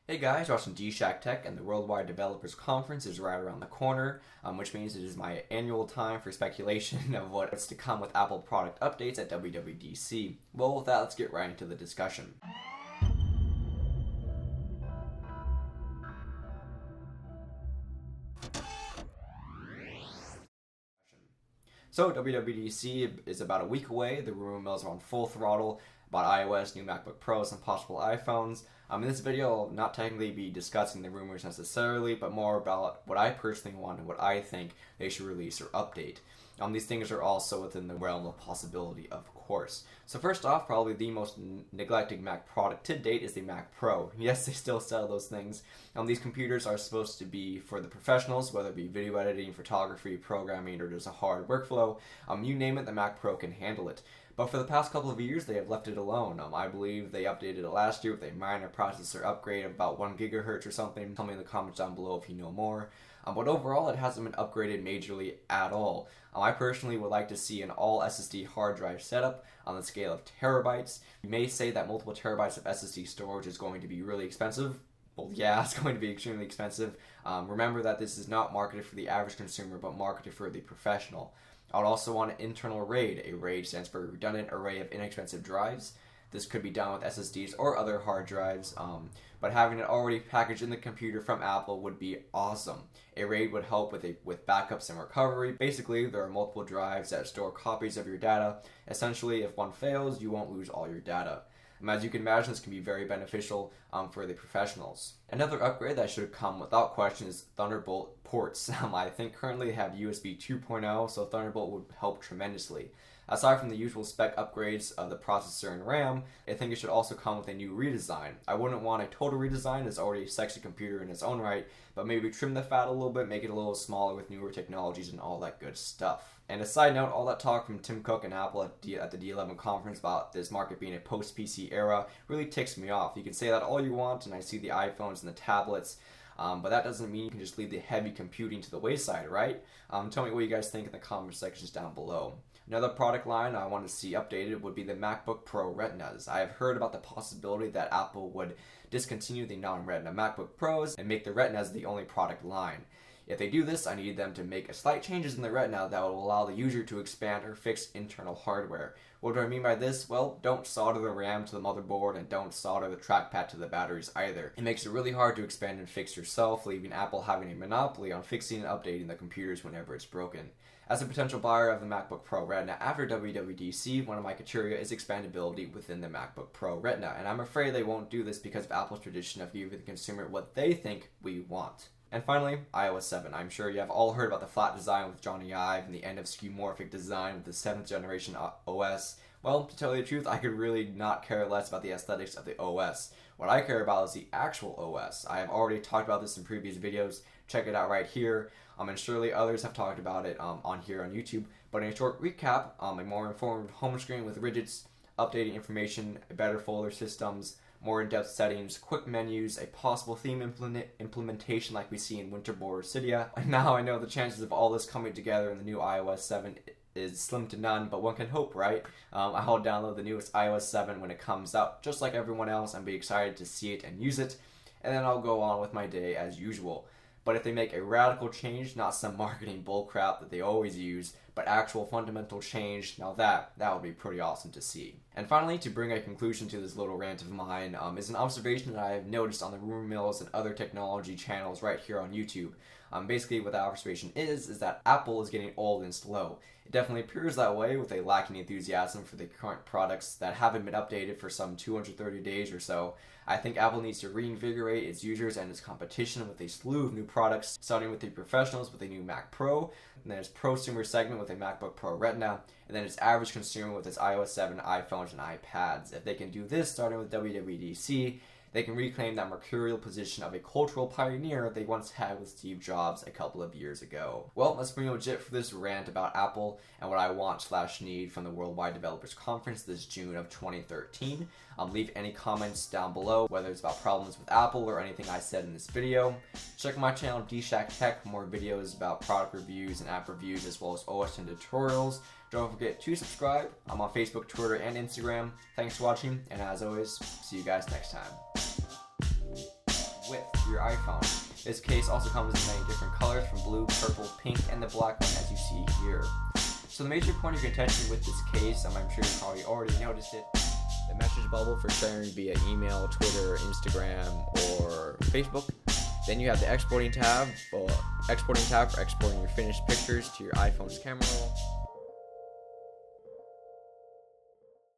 Hey guys, watching DshackTech, and the Worldwide Developers Conference is right around the corner, which means it is my annual time for speculation of what's to come with Apple product updates at WWDC. Well, with that, let's get right into the discussion. So WWDC is about a week away. The rumor mills are on full throttle about iOS, new MacBook Pros, and possible iPhones. In this video, I'll not technically be discussing the rumors necessarily, but more about what I personally want and what I think they should release or update. These things are also within the realm of possibility, of course. So first off, probably the most neglected Mac product to date is the Mac Pro. Yes, they still sell those things. These computers are supposed to be for the professionals, whether it be video editing, photography, programming, or just a hard workflow. You name it, the Mac Pro can handle it. But for the past couple of years, they have left it alone. I believe they updated it last year with a minor processor upgrade of about 1 gigahertz or something. Tell me in the comments down below if you know more. But overall, it hasn't been upgraded majorly at all. I personally would like to see an all SSD hard drive setup on the scale of terabytes. You may say that multiple terabytes of SSD storage is going to be really expensive. Well, yeah, it's going to be extremely expensive. Remember that this is not marketed for the average consumer, but marketed for the professional. I would also want an internal RAID. A RAID stands for Redundant Array of Inexpensive Drives. This could be done with SSDs or other hard drives, but having it already packaged in the computer from Apple would be awesome. A RAID would help with backups and recovery. Basically, there are multiple drives that store copies of your data. Essentially, if one fails, you won't lose all your data. As you can imagine, this can be very beneficial for the professionals. Another upgrade that should come without question is Thunderbolt ports. I think currently they have USB 2.0, so Thunderbolt would help tremendously. Aside from the usual spec upgrades of the processor and RAM, I think it should also come with a new redesign. I wouldn't want a total redesign, it's already a sexy computer in its own right, but maybe trim the fat a little bit, make it a little smaller with newer technologies and all that good stuff. And a side note, all that talk from Tim Cook and Apple at the D11 conference about this market being a post-PC era really ticks me off. You can say that all you want, and I see the iPhones and the tablets, but that doesn't mean you can just leave the heavy computing to the wayside, right? Tell me what you guys think in the comment sections down below. Another product line I want to see updated would be the MacBook Pro Retinas. I have heard about the possibility that Apple would discontinue the non-Retina MacBook Pros and make the Retinas the only product line. If they do this, I need them to make slight changes in the Retina that will allow the user to expand or fix internal hardware. What do I mean by this? Well, don't solder the RAM to the motherboard and don't solder the trackpad to the batteries either. It makes it really hard to expand and fix yourself, leaving Apple having a monopoly on fixing and updating the computers whenever it's broken. As a potential buyer of the MacBook Pro Retina after WWDC, one of my criteria is expandability within the MacBook Pro Retina, and I'm afraid they won't do this because of Apple's tradition of giving the consumer what they think we want. And finally, iOS 7. I'm sure you have all heard about the flat design with Johnny Ive and the end of skeuomorphic design with the 7th generation OS. Well, to tell you the truth, I could really not care less about the aesthetics of the OS. What I care about is the actual OS. I have already talked about this in previous videos. Check it out right here. And surely others have talked about it on here on YouTube. But in a short recap, a more informed home screen with widgets, updating information, better folder systems, more in-depth settings, quick menus, a possible theme implementation like we see in Winterboard Cydia. And now I know the chances of all this coming together in the new iOS 7 is slim to none, but one can hope, right? I'll download the newest iOS 7 when it comes out, just like everyone else, and be excited to see it and use it, and then I'll go on with my day as usual. But if they make a radical change, not some marketing bullcrap that they always use, but actual fundamental change, now that would be pretty awesome to see. And finally, to bring a conclusion to this little rant of mine, is an observation that I have noticed on the rumor mills and other technology channels right here on YouTube. Basically what that observation is that Apple is getting old and slow. It definitely appears that way with a lacking enthusiasm for the current products that haven't been updated for some 230 days or so. I think Apple needs to reinvigorate its users and its competition with a slew of new products, starting with the professionals with a new Mac Pro, and then its prosumer segment with a MacBook Pro Retina, and then its average consumer with its iOS 7, iPhones, and iPads. If they can do this, starting with WWDC, they can reclaim that mercurial position of a cultural pioneer they once had with Steve Jobs a couple of years ago. Well, that's pretty much it for this rant about Apple and what I want/need from the Worldwide Developers Conference this June of 2013. Leave any comments down below, whether it's about problems with Apple or anything I said in this video. Check my channel DshackTech for more videos about product reviews and app reviews, as well as OSX Tutorials. Don't forget to subscribe. I'm on Facebook, Twitter, and Instagram. Thanks for watching, and as always, see you guys next time. your iPhone. This case also comes in many different colors, from blue, purple, pink, and the black one as you see here. So the major point of contention with this case, I'm sure you probably already noticed it, the message bubble for sharing via email, Twitter, Instagram, or Facebook. Then you have the exporting tab for exporting your finished pictures to your iPhone's camera roll.